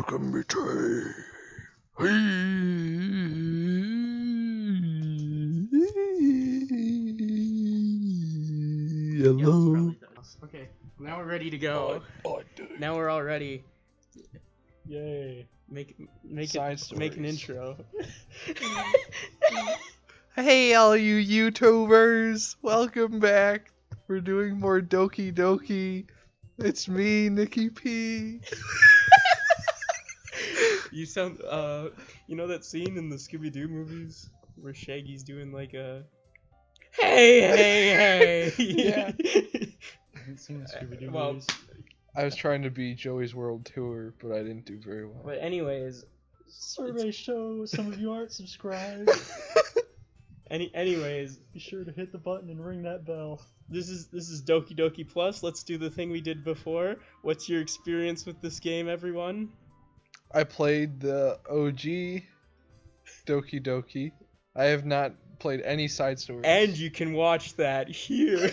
Welcome betray. Hello. Okay, now we're ready to go. Dude. Now we're all ready. Yay. Make Side make an stories. intro. Hey, all you YouTubers. Welcome back. We're doing more Doki Doki. It's me, Nicky P. You sound you know that scene in the Scooby-Doo movies where Shaggy's doing like a hey. Yeah. I haven't seen the Scooby-Doo Well, movies. I was trying to be Joey's World Tour, but I didn't do very well. But anyways, Survey shows some of you aren't subscribed. anyways, Be sure to hit the button and ring that bell. this is Doki Doki Plus. Let's do the thing we did before. What's your experience with this game, everyone? I played the OG Doki Doki. I have not played any side stories. And you can watch that here.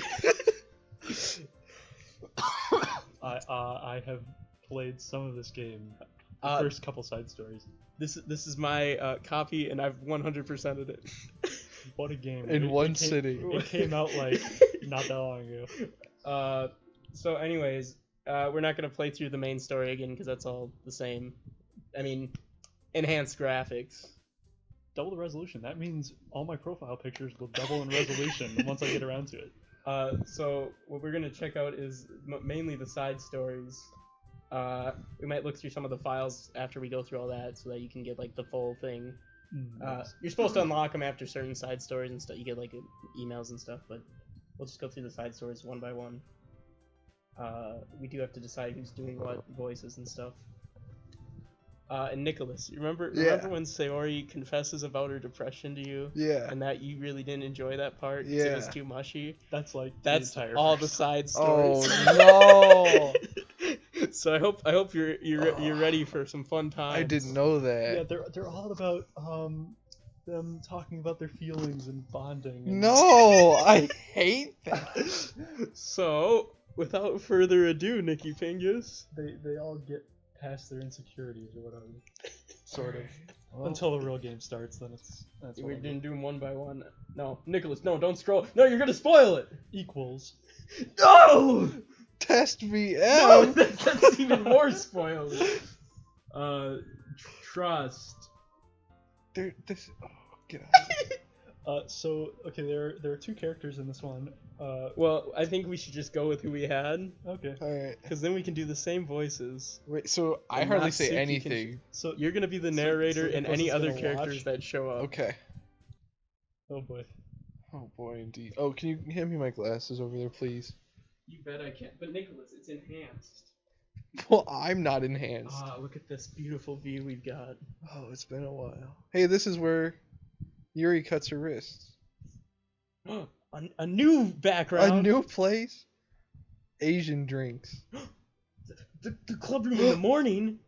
I have played some of this game. The Uh, first couple side stories. This is my copy, and I've 100%ed it. What a game. In one came, sitting. It came out like not that long ago. So anyways, we're not gonna play through the main story again because that's all the same. I mean, enhanced graphics. Double the resolution. That means all my profile pictures will double in resolution once I get around to it. So what we're gonna check out is mainly the side stories. We might look through some of the files after we go through all that, so that you can get like the full thing. You're supposed to unlock them after certain side stories and stuff. You get like emails and stuff, but we'll just go through the side stories one by one. We do have to decide who's doing what voices and stuff. And Nicholas, you remember when Sayori confesses about her depression to you? Yeah. And that you really didn't enjoy that part because it was Yeah. too mushy? That's like That's the entire all the first- side stories. Oh no! So I hope you're ready for some fun times. I didn't know Yeah, that. they're all about them talking about their feelings and bonding. And No, I hate that. So without further ado, Nicky Pingus. They all get past their insecurities or whatever, sort of. Well, Until the real game starts, then that's We're what gonna do them one by one. No, Nicholas, no, don't scroll. No, you're gonna spoil it. equals. No. test me No, out. that's even more spoiled. Trust. This. Oh, get out. So okay, there are two characters in this one. Well, I think we should just go with who we had, Okay. All right. because then we can do the same voices. Wait. So I And hardly not say Suki anything. So You're gonna be the So- narrator so and Nicholas any is other gonna characters watch? that show up. Okay. oh boy. Oh boy, indeed. Oh, can you hand me my glasses over there, please? You bet I can. But Nicholas, it's enhanced. Well, I'm not enhanced. Ah, look at this beautiful view we've got. Oh, it's been a while. Hey, this is where Yuri cuts her wrists. A new background. A new place. Asian drinks. The club room in the morning.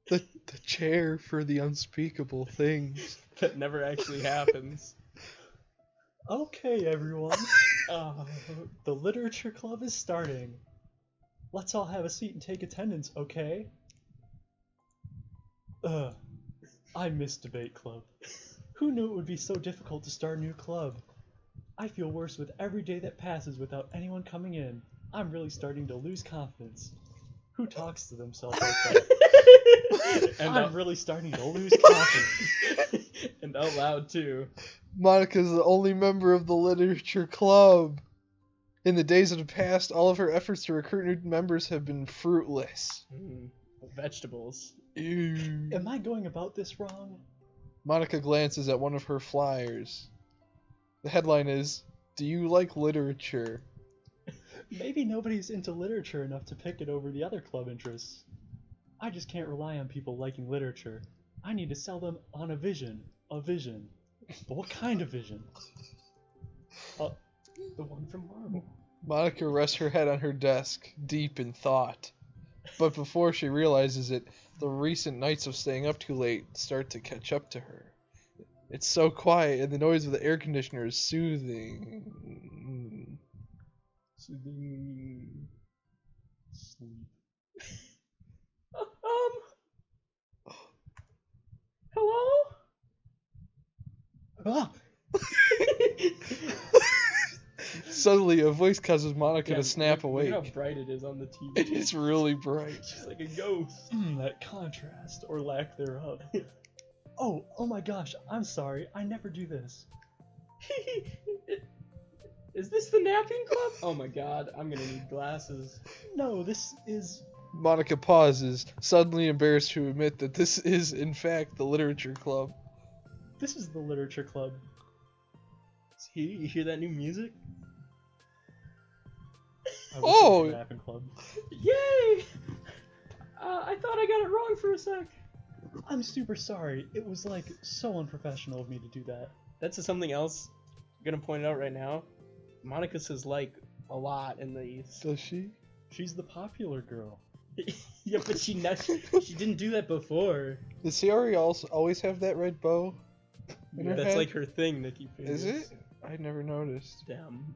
The chair for the unspeakable things. That never actually happens. Okay, everyone. The literature club is starting. Let's all have a seat and take attendance, okay? I miss debate club. Who knew it would be so difficult to start a new club? I feel worse with every day that passes without anyone coming in. I'm really starting to lose confidence. Who talks to themselves like that? And I'm out, really starting to lose confidence. and out loud too. Monica's the only member of the literature club. In the days of the past, all of her efforts to recruit new members have been fruitless. Vegetables. Ew. Am I going about this wrong? Monica glances at one of her flyers. The headline is, "Do you like literature?" Maybe nobody's into literature enough to pick it over the other club interests. I just can't rely on people liking literature. I need to sell them on a vision. A vision. But what kind of vision? The one from Marvel. Monica rests her head on her desk, deep in thought. But before she realizes it, the recent nights of staying up too late start to catch up to her. It's so quiet, and the noise of the air conditioner is soothing. Sleep. Ah! Suddenly, a voice causes Monica to snap look awake. how bright it is on the TV. It is really bright. She's like a ghost. That contrast, or lack thereof. Oh my gosh, I'm sorry. I never do this. Is this the napping club? Oh my god, I'm gonna need glasses. No, this is... Monica pauses, suddenly embarrassed to admit that this is, in fact, the literature club. This is the literature club. See, you hear that new music? I wish it Oh! was the Napping Club. Yay! I thought I got it wrong for a sec. I'm super sorry. It was like so unprofessional of me to do that. That's something else I'm gonna point out right now. Monica says like a lot in these. Does she? She's the popular girl. Yeah, but she didn't do that before. Does Sayori also always have that red bow? In her That's head? like her thing, Nicky Pingus. Is it? I never noticed. Damn.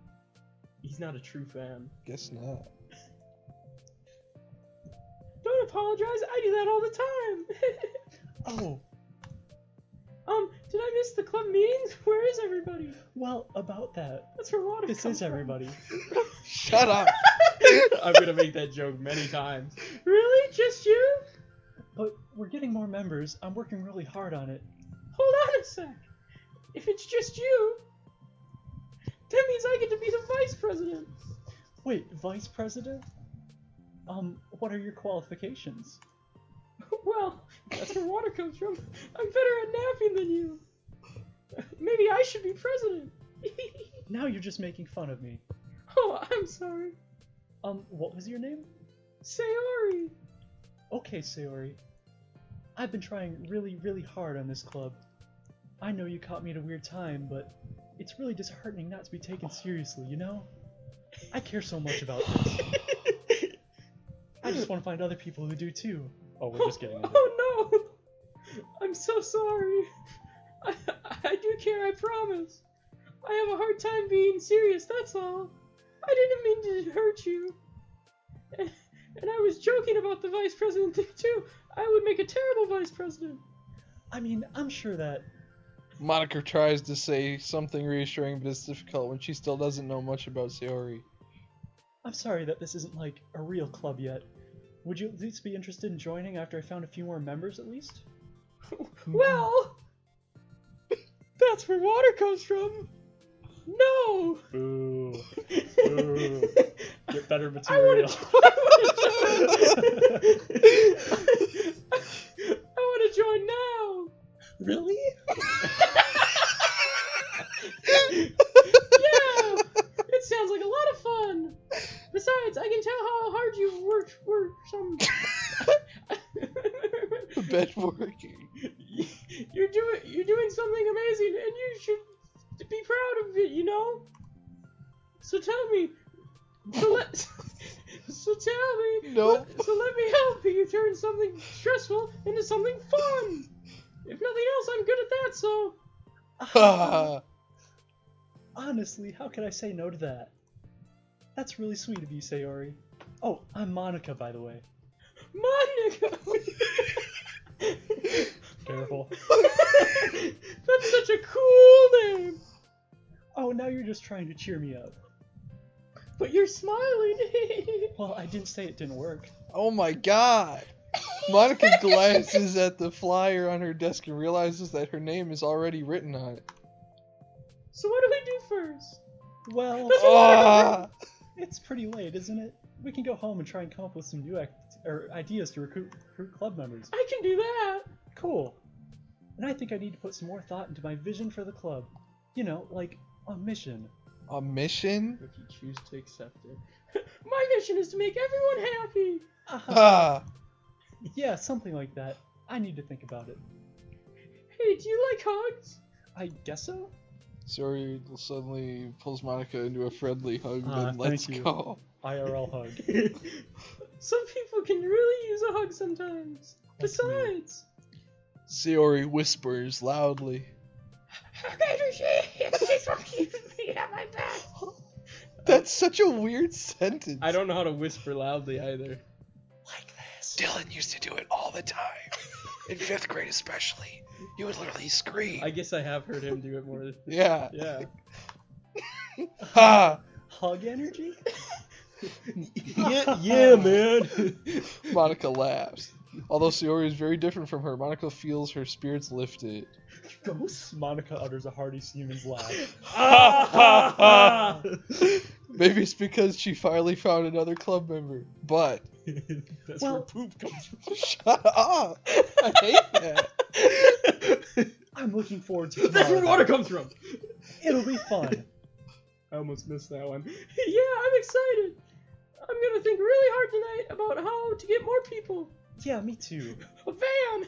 He's not a true fan. Guess not. Don't apologize, I do that all the time. Oh, Did I miss the club meetings? Where is everybody? well, about that. That's where water This comes is from. everybody. Shut up! I'm gonna make that joke many times. Really? Just you? But we're getting more members. I'm working really hard on it. Hold on a sec. If it's just you, that means I get to be the vice president. Wait, vice president? What are your qualifications? Well, that's where water comes from. I'm better at napping than you. Maybe I should be president. Now you're just making fun of me. Oh, I'm sorry. What was your name? Sayori. Okay, Sayori. I've been trying really, really hard on this club. I know you caught me at a weird time, but it's really disheartening not to be taken seriously, you know? I care so much about this. I just want to find other people who do too. Oh, we're just getting into it. Oh no! I'm so sorry. I do care, I promise. I have a hard time being serious, that's all. I didn't mean to hurt you. And I was joking about the vice president thing too. I would make a terrible vice president. I mean, I'm sure that... Monica tries to say something reassuring, but it's difficult when she still doesn't know much about Sayori. I'm sorry that this isn't like a real club yet. Would you at least be interested in joining after I found a few more members at least? Well, that's where water comes from. No. Boo. Boo. Get better I material. want to join now. Really? Yeah, it sounds like a lot of fun. Besides, I can tell how hard you've worked for some. Bed working. You're doing something amazing, and you should be proud of it. You know. So tell me. So tell me. Nope. So let me help you turn something stressful into something fun. If nothing else, I'm good at that. So. Honestly, how could I say no to that? That's really sweet of you, Sayori. Oh, I'm Monica, by the way. Monica! Careful. That's such a cool name! Oh, now you're just trying to cheer me up. But you're smiling! Well, I didn't say it didn't work. Oh my god! Monica glances at the flyer on her desk and realizes that her name is already written on it. So what do we do first? Well, Ah! it's pretty late, isn't it? We can go home and try and come up with some new ideas to recruit club members. I can do that! Cool. And I think I need to put some more thought into my vision for the club. You know, like a mission. A mission? If you choose to accept it. My mission is to make everyone happy! Ah! Yeah, something like that. I need to think about it. Hey, do you like hugs? I guess so? Sayori suddenly pulls Monica into a friendly hug Ah, and lets thank you. go. IRL hug. Some people can really use a hug sometimes. That's me. Besides... Sayori whispers loudly. That's such a weird sentence. I don't know how to whisper loudly either. Like this. Dylan used to do it all the time. In 5th grade especially. You would literally scream. I guess I have heard him do it more. Yeah. Yeah. Ha! Hug energy? Yeah, man. Monica laughs. Although Sayori is very different from her, Monica feels her spirits lifted. Ghosts? Monica utters a hearty Siemens laugh. Maybe it's because she finally found another club member, but... That's Well- where poop comes from. Shut up! I hate that. I'm looking forward to That's where tomorrow. water comes from. It'll be fun. I almost missed that one. Yeah, I'm excited. I'm gonna think really hard tonight about how to get more people. Yeah, me too. A van.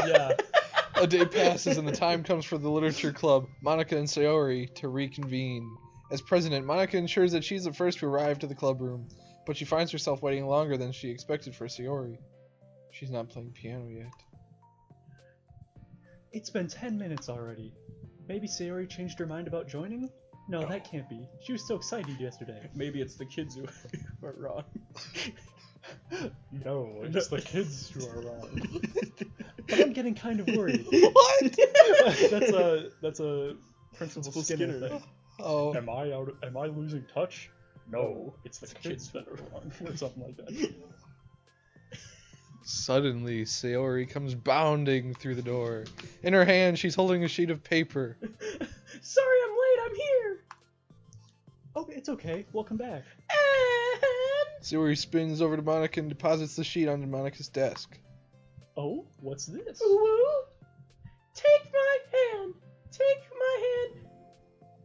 Yeah. A day passes and the time comes for the literature club, Monica and Sayori, to reconvene. As president, Monica ensures that she's the first to arrive to the club room, but she finds herself waiting longer than she expected for Sayori. She's not playing piano yet. It's been 10 minutes already. Maybe Sayori changed her mind about joining? No, that can't be. She was so excited yesterday. Maybe it's the kids who are wrong. No, it's the kids who are wrong. But I'm getting kind of worried. What? That's a Principal Skinner thing. Oh. Am I losing touch? No, it's the kids that are wrong. Or something like that. Suddenly, Sayori comes bounding through the door. In her hand, she's holding a sheet of paper. Sorry I'm late, I'm here. Oh, it's okay. Welcome back. And... Sayori spins over to Monica and deposits the sheet onto Monica's desk. Oh, what's this? Woo! Take my hand. Take my hand.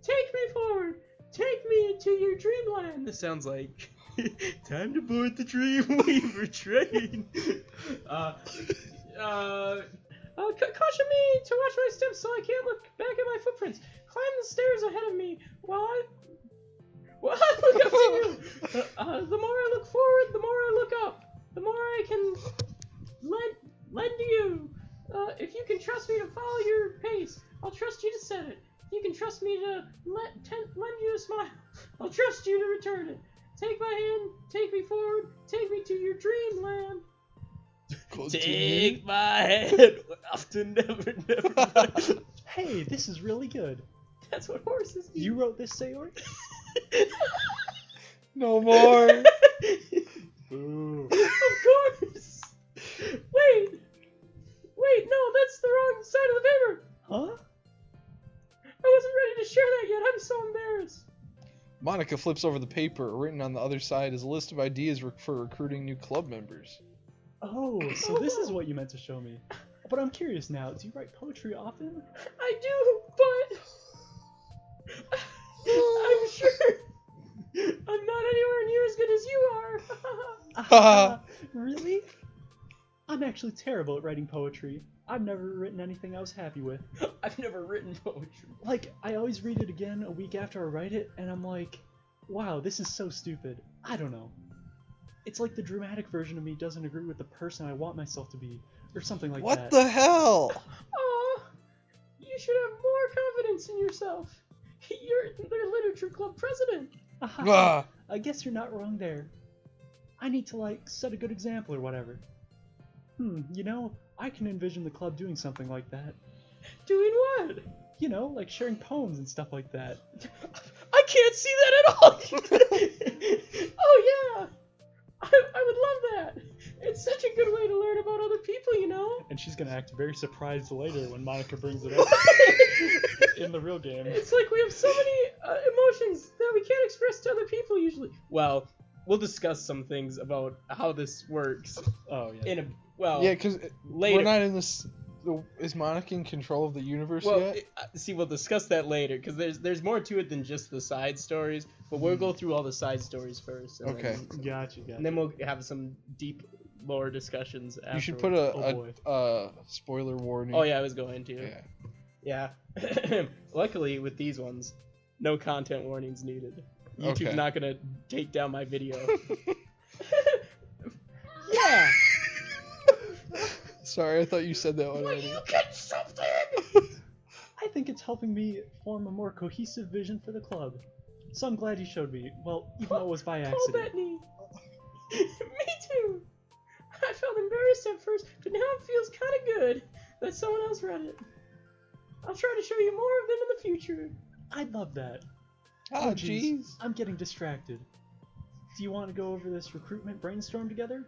Take me forward. Take me into your dreamland. This sounds like time to board the Dreamweaver train. Caution me to watch my steps so I can't look back at my footprints. Climb the stairs ahead of me while I look up to you. The more I look forward, the more I look up. The more I can lend to you. If you can trust me to follow your pace, I'll trust you to set it. If you can trust me to lend you a smile, I'll trust you to return it. Take my hand, take me forward, take me to your dreamland. Take my hand, often never. Hey, this is really good. That's what horses do. You wrote this, Sayori? No more. Ooh. Of course. Wait, no, that's the wrong side of the paper. Huh? I wasn't ready to share that yet. I'm so embarrassed. Monica flips over the paper. Written on the other side is a list of ideas for recruiting new club members. Oh, so this is what you meant to show me. But I'm curious now, do you write poetry often? I do, but I'm sure I'm not anywhere near as good as you are. Really? I'm actually terrible at writing poetry. I've never written anything I was happy with. I've never written poetry. Like, I always read it again a week after I write it, and I'm like, wow, this is so stupid. I don't know. It's like the dramatic version of me doesn't agree with the person I want myself to be, or something like that. What the hell? Aw, you should have more confidence in yourself. You're the literature club president. Ah. I guess you're not wrong there. I need to, like, set a good example or whatever. You know, I can envision the club doing something like that. Doing what? You know, like sharing poems and stuff like that. I can't see that at all. Oh yeah, I would love that. It's such a good way to learn about other people, you know. And she's gonna act very surprised later when Monica brings it up in the real game. It's like we have so many emotions that we can't express to other people usually. Well, we'll discuss some things about how this works. Oh yeah. Yeah, because later. we're not in this. Is Monica in control of the universe yet? See, we'll discuss that later because there's more to it than just the side stories. But we'll go through all the side stories first. And Okay. Then, Gotcha. and then we'll have some deep lore discussions. You should afterwards. put a spoiler warning. Oh yeah, I was going to. Yeah. Yeah. Luckily, with these ones, no content warnings needed. YouTube's Okay. not gonna take down my video. Yeah. Sorry, I thought you said that Will already. you get something? I think it's helping me form a more cohesive vision for the club. So I'm glad you showed me. Well, even though it was by Paul accident. Bettany. Me too. I found embarrassed at first, but now it feels kind of good that someone else read it. I'll try to show you more of them in the future. I'd love that. Oh, jeez. jeez. I'm getting distracted. Do you want to go over this recruitment brainstorm together?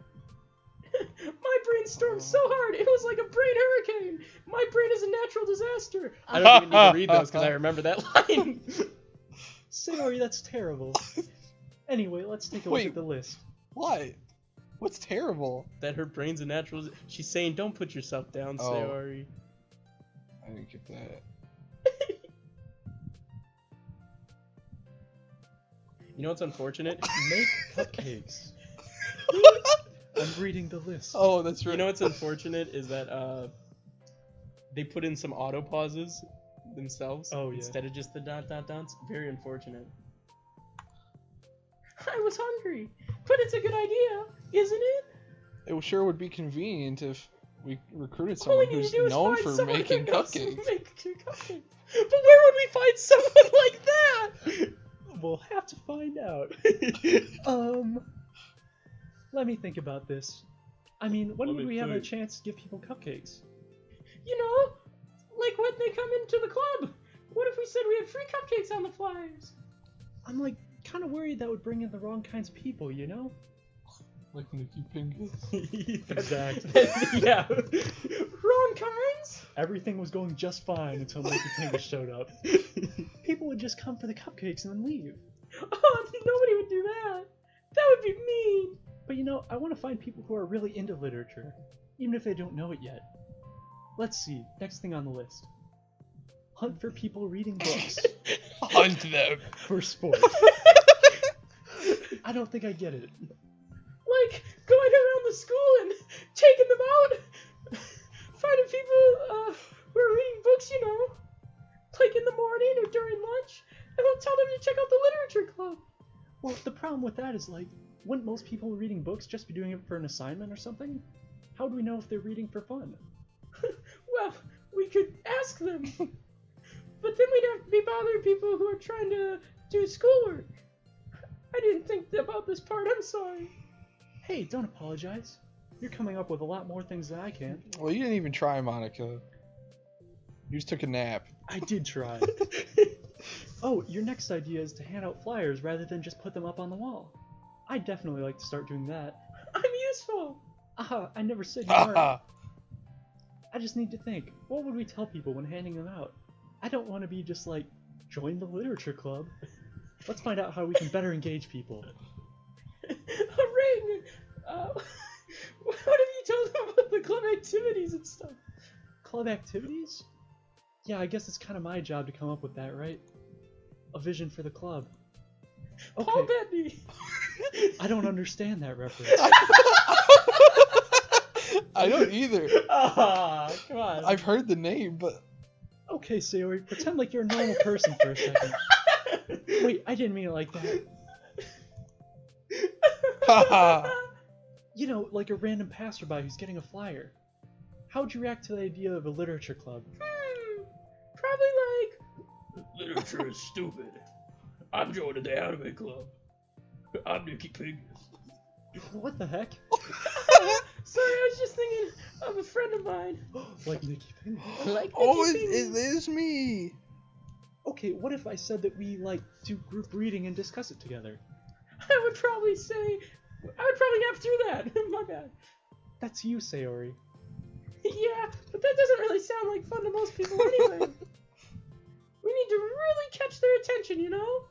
My brainstormed so hard, it was like a brain hurricane. My brain is a natural disaster. I don't even need to read those because I remember that line. Sayori, that's terrible. Anyway, let's take a look at the list. What? What's terrible? That her brain's a natural. She's saying, "Don't put yourself down, Oh. Sayori." I didn't get that. You know what's unfortunate? Make cupcakes. I'm reading the list. Oh, that's right. You know what's unfortunate is that they put in some auto pauses themselves instead of just the dot dot dots. Very unfortunate. I was hungry, but it's a good idea, isn't it? It sure would be convenient if we recruited All we someone need who's to do is known find for someone making who knows cupcakes. to make cupcakes. But where would we find someone like that? We'll have to find out. Let me think about this. I mean, when would we have a chance to give people cupcakes? You know, like when they come into the club. What if we said we had free cupcakes on the flyers? I'm like kind of worried that would bring in the wrong kinds of people, you know? Like Nicky Pingus. Exactly. Yeah. Wrong kinds? Everything was going just fine until Nicky Pingus showed up. People would just come for the cupcakes and then leave. Oh, nobody would do that. That would be mean. But you know, I want to find people who are really into literature, even if they don't know it yet. Let's see, next thing on the list. Hunt for people reading books. Hunt them. For sport. I don't think I get it. Like going around the school and taking them out. Finding people who are reading books, you know. Like in the morning or during lunch. And we'll tell them to check out the literature club. Well, the problem with that is, like, wouldn't most people reading books just be doing it for an assignment or something? How do we know if they're reading for fun? Well, we could ask them. But then we'd have to be bothering people who are trying to do schoolwork. I didn't think about this part, I'm sorry. Hey, don't apologize. You're coming up with a lot more things than I can. Well, you didn't even try, Monica. You just took a nap. I did try. Oh, your next idea is to hand out flyers rather than just put them up on the wall. I'd definitely like to start doing that. I'm useful. I never said you weren't. I just need to think. What would we tell people when handing them out? I don't want to be just like, join the literature club. Let's find out how we can better engage people. A ring! What have you told them about the club activities and stuff? Club activities? Yeah, I guess it's kind of my job to come up with that, right? A vision for the club. Okay. Paul Bettany! I don't understand that reference. I don't either. Ah, come on. I've heard the name, but... Okay, Sayori, pretend like you're a normal person for a second. Wait, I didn't mean it like that. You know, like a random passerby who's getting a flyer. How would you react to the idea of a literature club? Probably like... Literature is stupid. I'm joining the anime club. I'm Nicky Pingus. What the heck? Sorry, I was just thinking of a friend of mine. Like Nicky Pingus. Like Oh, Nicky it Pingus. is me. Okay, what if I said that we, like, do group reading and discuss it together? I would probably have to do that. My bad. That's you, Sayori. Yeah, but that doesn't really sound like fun to most people anyway. We need to really catch their attention, you know?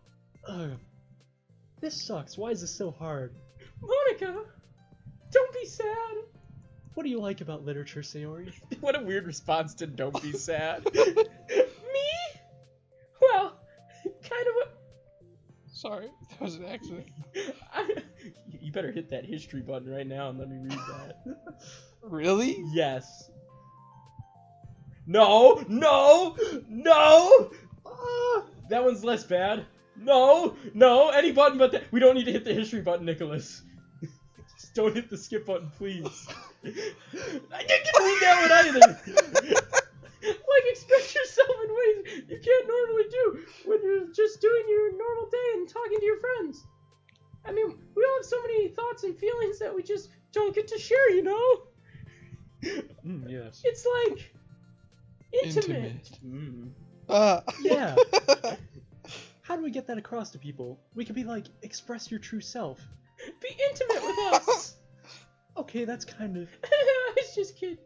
Ugh. This sucks. Why is this so hard? Monica, don't be sad. What do you like about literature, Sayori? What a weird response to "don't be sad." Me? Well, kind of a... Sorry, that was an accident. You better hit that history button right now and let me read that. Really? Yes. No! No! No! That one's less bad. No! No! Any button but that. We don't need to hit the history button, Nicholas. Just don't hit the skip button, please. I didn't get to read that one either! Like, express yourself in ways you can't normally do when you're just doing your normal day and talking to your friends. I mean, we all have so many thoughts and feelings that we just don't get to share, you know? Yes. It's like intimate. Yeah. How do we get that across to people? We could be like, express your true self. Be intimate with us. Okay, that's kind of... I was just kidding.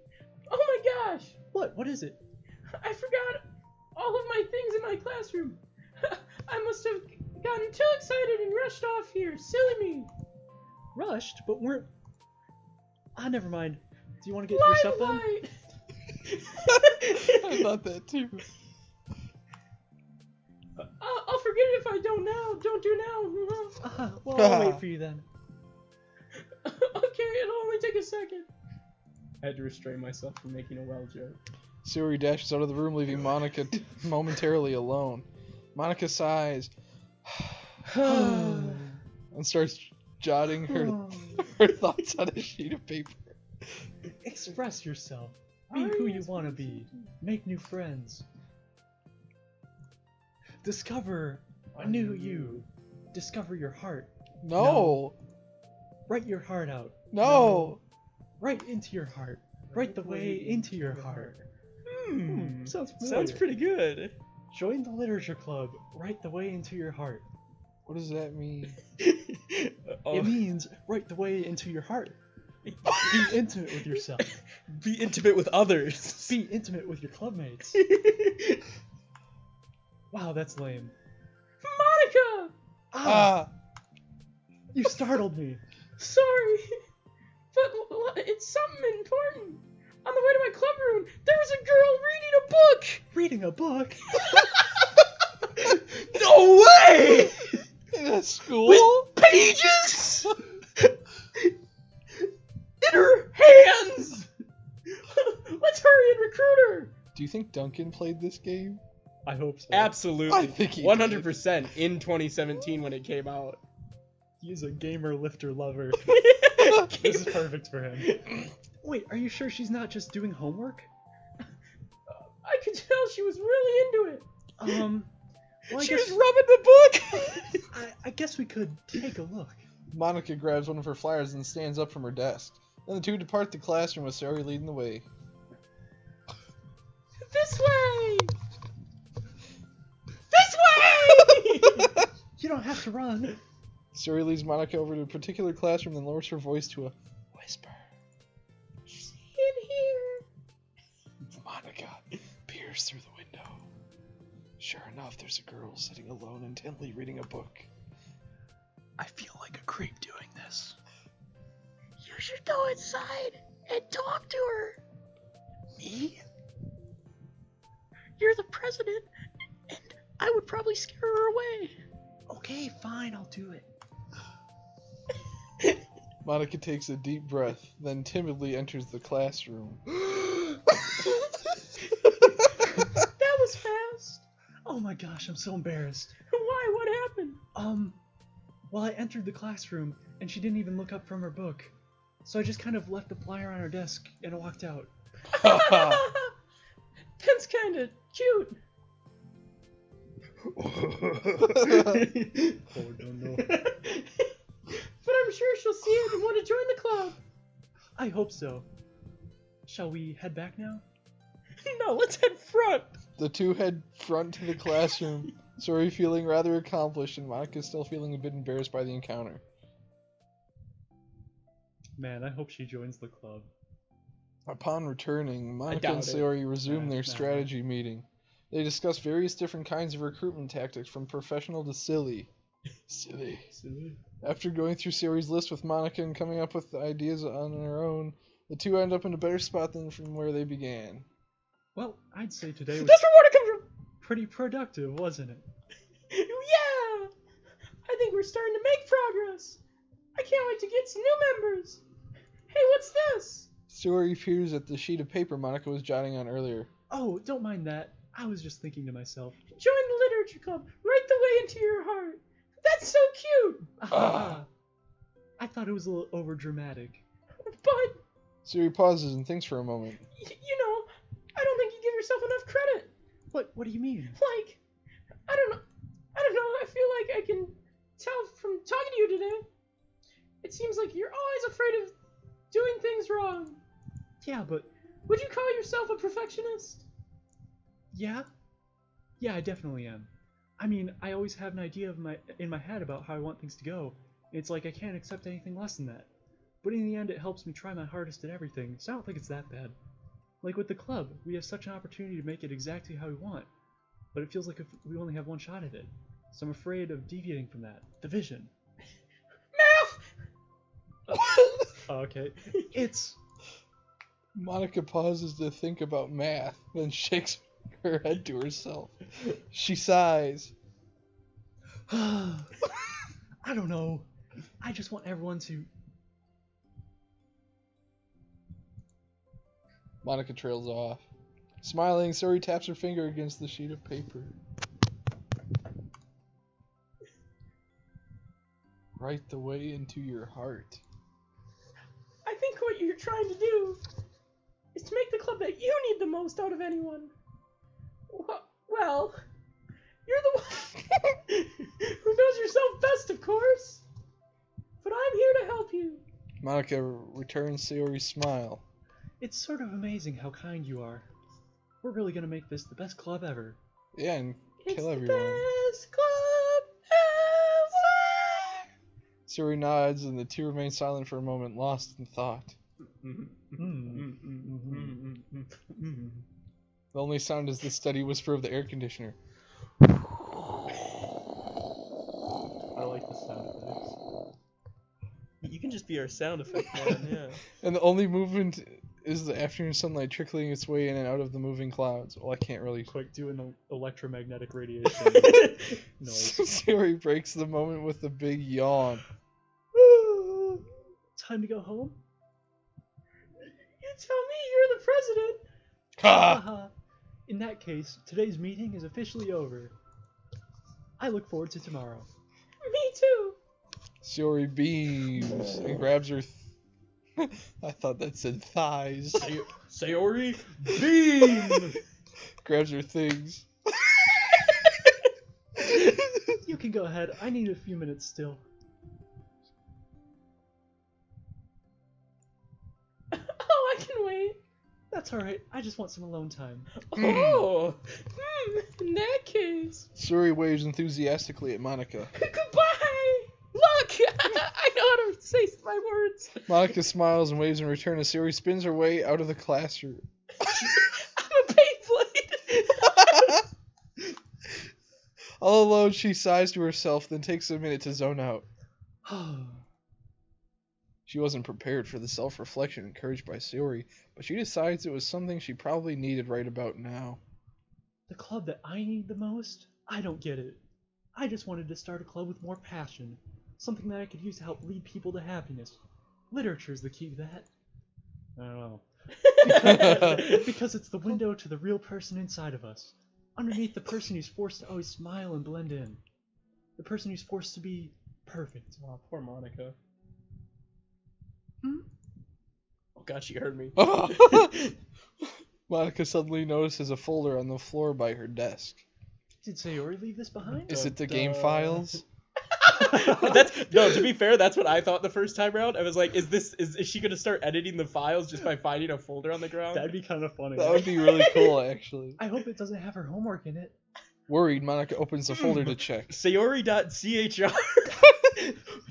Oh my gosh. What is it? I forgot all of my things in my classroom. I must have gotten too excited and rushed off here. Silly me. Rushed? But we're... Ah, never mind. Do you want to get your stuff done? Limelight. I thought that too. I'll forget it if I don't now. Don't do now. Well, I'll wait for you then. Okay, it'll only take a second. I had to restrain myself from making a well joke. Sayori dashes out of the room, leaving Monica momentarily alone. Monica sighs and starts jotting her thoughts on a sheet of paper. Express yourself. Be who you want to be. Make new friends. Discover a new you. Discover your heart. No. Write your heart out. No. Write into your heart. Write the way into your heart. Sounds familiar. Sounds pretty good. Join the literature club. Write the way into your heart. What does that mean? It means write the way into your heart. Be intimate with yourself. Be intimate with others. Be intimate with your clubmates. Wow, that's lame. Monica! You startled me. Sorry, but it's something important. On the way to my club room, there was a girl reading a book. Reading a book? No way! In a school? With pages in her hands. Let's hurry and recruit her. Do you think Duncan played this game? I hope so. Absolutely. I think he 100% in 2017 when it came out. He's a gamer lifter lover. This is perfect for him. Wait, are you sure she's not just doing homework? I could tell she was really into it. Well, She was rubbing the book. I guess we could take a look. Monica grabs one of her flyers and stands up from her desk. Then the two depart the classroom with Sayori leading the way. This way! This way! You don't have to run. Sayori leads Monica over to a particular classroom, then lowers her voice to a whisper. In here. Monica peers through the window. Sure enough, there's a girl sitting alone, intently reading a book. I feel like a creep doing this. You should go inside and talk to her. Me? You're the president, and I would probably scare her away. Okay, fine, I'll do it. Monica takes a deep breath, then timidly enters the classroom. That was fast. Oh my gosh, I'm so embarrassed. Why? What happened? Well, I entered the classroom, and she didn't even look up from her book. So I just kind of left the flyer on her desk, and walked out. That's kind of cute. Oh, no. But I'm sure she'll see it and want to join the club. I hope so. Shall we head back now? No, let's head front. The two head front to the classroom, Sayori feeling rather accomplished and Monica still feeling a bit embarrassed by the encounter. Man, I hope she joins the club. Upon returning, Monica doubt and it. Sayori resume their Nah. strategy meeting. They discuss various different kinds of recruitment tactics, from professional to silly. Silly. After going through Sayori's list with Monica and coming up with ideas on their own, the two end up in a better spot than from where they began. Well, I'd say today was That's where water comes from. pretty productive, wasn't it? Yeah. I think we're starting to make progress. I can't wait to get some new members. Hey, what's this? Sayori peers at the sheet of paper Monica was jotting on earlier. Oh, don't mind that. I was just thinking to myself. Join the literature club. Right the way into your heart. That's so cute. I thought it was a little over dramatic. But, Sayori pauses and thinks for a moment. you know, I don't think you give yourself enough credit. What do you mean? Like, I don't know. I feel like I can tell from talking to you today. It seems like you're always afraid of doing things wrong. Yeah, but Would you call yourself a perfectionist? yeah, I definitely am. I mean, I always have an idea in my head about how I want things to go. It's like I can't accept anything less than that. But in the end, it helps me try my hardest at everything, so I don't think it's that bad. Like with the club, we have such an opportunity to make it exactly how we want, but it feels like if we only have one shot at it. So I'm afraid of deviating from that. The vision. Math! Okay. It's... Monica pauses to think about math, then shakes her head to herself. She sighs. I don't know. I just want everyone to... Monica trails off. Smiling, Suri taps her finger against the sheet of paper. Right the way into your heart. I think what you're trying to do is to make the club that you need the most out of anyone. Well, you're the one who knows yourself best, of course. But I'm here to help you. Monica returns Sayori's smile. It's sort of amazing how kind you are. We're really gonna make this the best club ever. Yeah, and It's kill the everyone. best club ever. Suri nods, and the two remain silent for a moment, lost in thought. The only sound is the steady whisper of the air conditioner. I like the sound effects. You can just be our sound effect man, yeah. And the only movement is the afternoon sunlight trickling its way in and out of the moving clouds. Well, I can't really... Quick, do an electromagnetic radiation noise. Sayori breaks the moment with a big yawn. Time to go home? You tell me, you're the president. Ha! Haha. In that case, today's meeting is officially over. I look forward to tomorrow. Me too. Sayori beams and grabs her... I thought that said thighs. Sayori, beam! Grabs her things. You can go ahead. I need a few minutes still. Oh, I can wait. That's alright. I just want some alone time. Oh, in that case. Sayori waves enthusiastically at Monica. Goodbye. Look, I know how to say my words. Monica smiles and waves in return as Sayori spins her way out of the classroom. I'm a Beyblade. All alone, she sighs to herself, then takes a minute to zone out. She wasn't prepared for the self-reflection encouraged by Sayori, but she decides it was something she probably needed right about now. The club that I need the most? I don't get it. I just wanted to start a club with more passion. Something that I could use to help lead people to happiness. Literature's the key to that. I don't know. Because it's the window to the real person inside of us. Underneath the person who's forced to always smile and blend in. The person who's forced to be perfect. Oh, poor Monica. Hmm? Oh god, she heard me. Monica suddenly notices a folder on the floor by her desk. Did Sayori leave this behind? Is it the game files? No, to be fair, that's what I thought the first time around. I was like, is she gonna start editing the files just by finding a folder on the ground? That'd be kind of funny. That would be really cool, actually. I hope it doesn't have her homework in it. Worried, Monica opens the folder to check. Sayori.chr.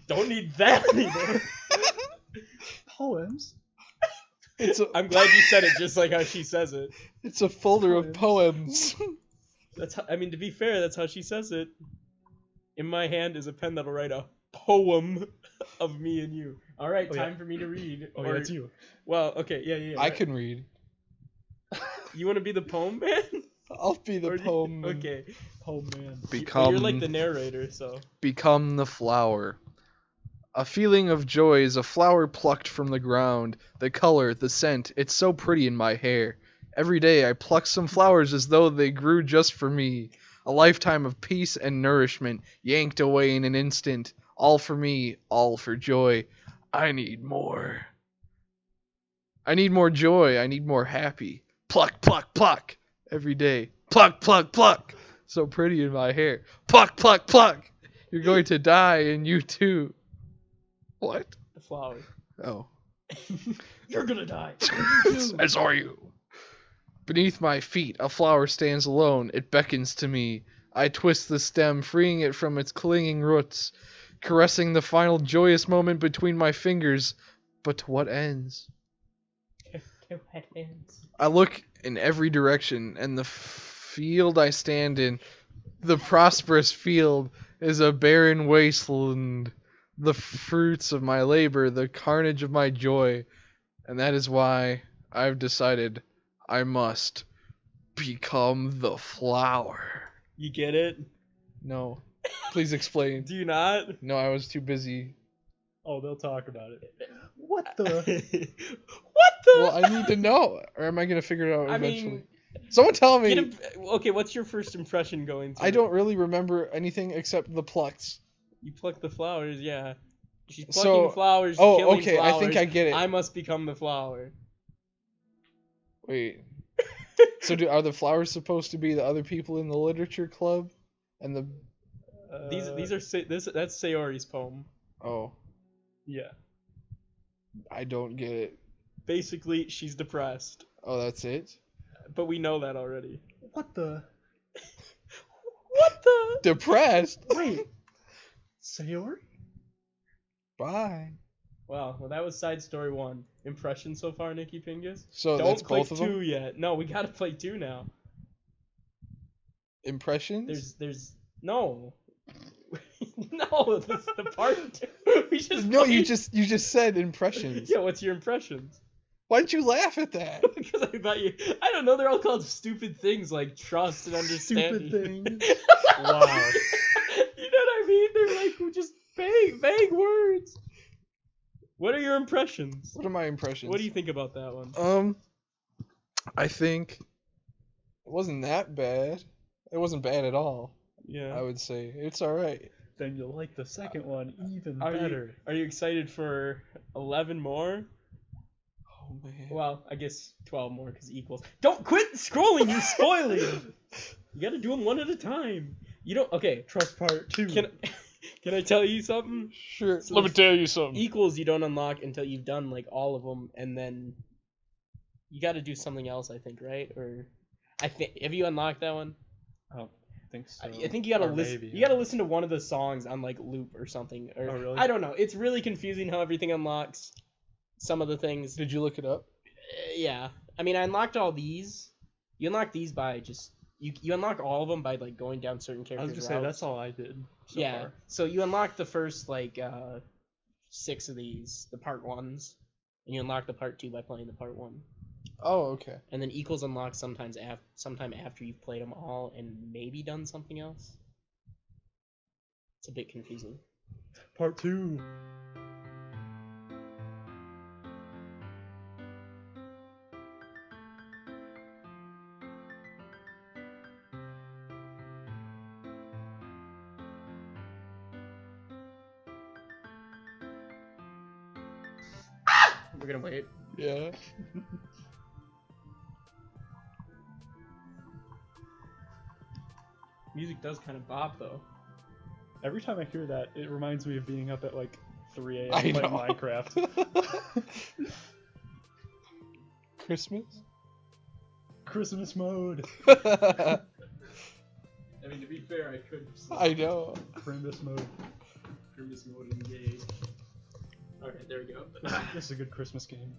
Don't need that anymore. Poems? I'm glad you said it just like how she says it. It's a folder of poems. That's how, I mean, to be fair, that's how she says it. In my hand is a pen that'll write a poem of me and you. All right, Oh, time yeah. for me to read. Oh, yeah, it's you. Well, okay, yeah. I can read. You want to be the poem man? I'll be the poem. Okay. Oh, man. You're like the narrator, so. Become the flower. A feeling of joy is a flower plucked from the ground. The color, the scent, it's so pretty in my hair. Every day I pluck some flowers as though they grew just for me. A lifetime of peace and nourishment, yanked away in an instant. All for me, all for joy. I need more. I need more joy, I need more happy. Pluck, pluck, pluck. Every day. Pluck, pluck, pluck. So pretty in my hair. Pluck, pluck, pluck. You're going to die, and you too. What? The flower. Oh. You're gonna die. As are you. Beneath my feet, a flower stands alone. It beckons to me. I twist the stem, freeing it from its clinging roots, caressing the final joyous moment between my fingers. But to what ends? I look in every direction, and the field I stand in, the prosperous field, is a barren wasteland. The fruits of my labor, the carnage of my joy. And that is why I've decided I must become the flower. You get it? No. Please explain. Do you not? No, I was too busy. Oh, they'll talk about it. What the? What the? Well, I need to know. Or am I going to figure it out I eventually? mean, Someone tell me. okay, what's your first impression going through? I don't really remember anything except the plucks. You pluck the flowers, yeah. She's plucking flowers, killing okay, flowers. I think I get it. I must become the flower. Wait. So are the flowers supposed to be the other people in the literature club? And the... These are that's Sayori's poem. Oh. Yeah. I don't get it. Basically, she's depressed. Oh, that's it? But we know that already. What the? What the? Depressed? Wait. Sayori? Bye. Wow, well that was side story 1. Impression so far, Nicky Pingus? So Don't that's play both of 2 them? yet. No, we gotta play 2 now. Impressions? There's no. No, this is the part 2. We just No, played... you just said impressions. Yeah, what's your impressions? Why'd you laugh at that? Because I thought I don't know, they're all called stupid things like trust and understanding. Stupid things. Wow. You know what I mean? They're like just vague words. What are your impressions? What are my impressions? What do you think about that one? I think it wasn't that bad. It wasn't bad at all. Yeah. I would say it's all right. Then you'll like the second one even Are better. Are you excited for 11 more? Oh man. Well, I guess 12 more because equals. Don't quit scrolling. You're spoiling. You gotta do them one at a time. You don't. Okay. Trust part 2. Can I tell you something? Sure. So Let me tell you something. Equals you don't unlock until you've done like all of them, and then you got to do something else. I think, right? Or I think have you unlocked that one? Oh, I think so. I think you gotta Or listen. maybe, You gotta listen to one of the songs on like loop or something. Or, Oh, really? I don't know. It's really confusing how everything unlocks. Some of the things. Did you look it up? Yeah. I mean, I unlocked all these. You unlock these by just you unlock all of them by like going down certain I was characters' gonna say routes. that's all I did. So Yeah. far. So you unlock the first like 6 of these, the part 1s, and you unlock the part 2 by playing the part 1. Oh, okay. And then equals unlocks sometime after you've played them all and maybe done something else. It's a bit confusing. Part 2. We're gonna wait. Yeah. Music does kind of bop though. Every time I hear that, it reminds me of being up at like 3 a.m. I playing know. Minecraft. Christmas? Christmas mode. I mean, to be fair, I could. I know. Christmas mode. Christmas mode engaged. Okay, there we go. This is a good Christmas game.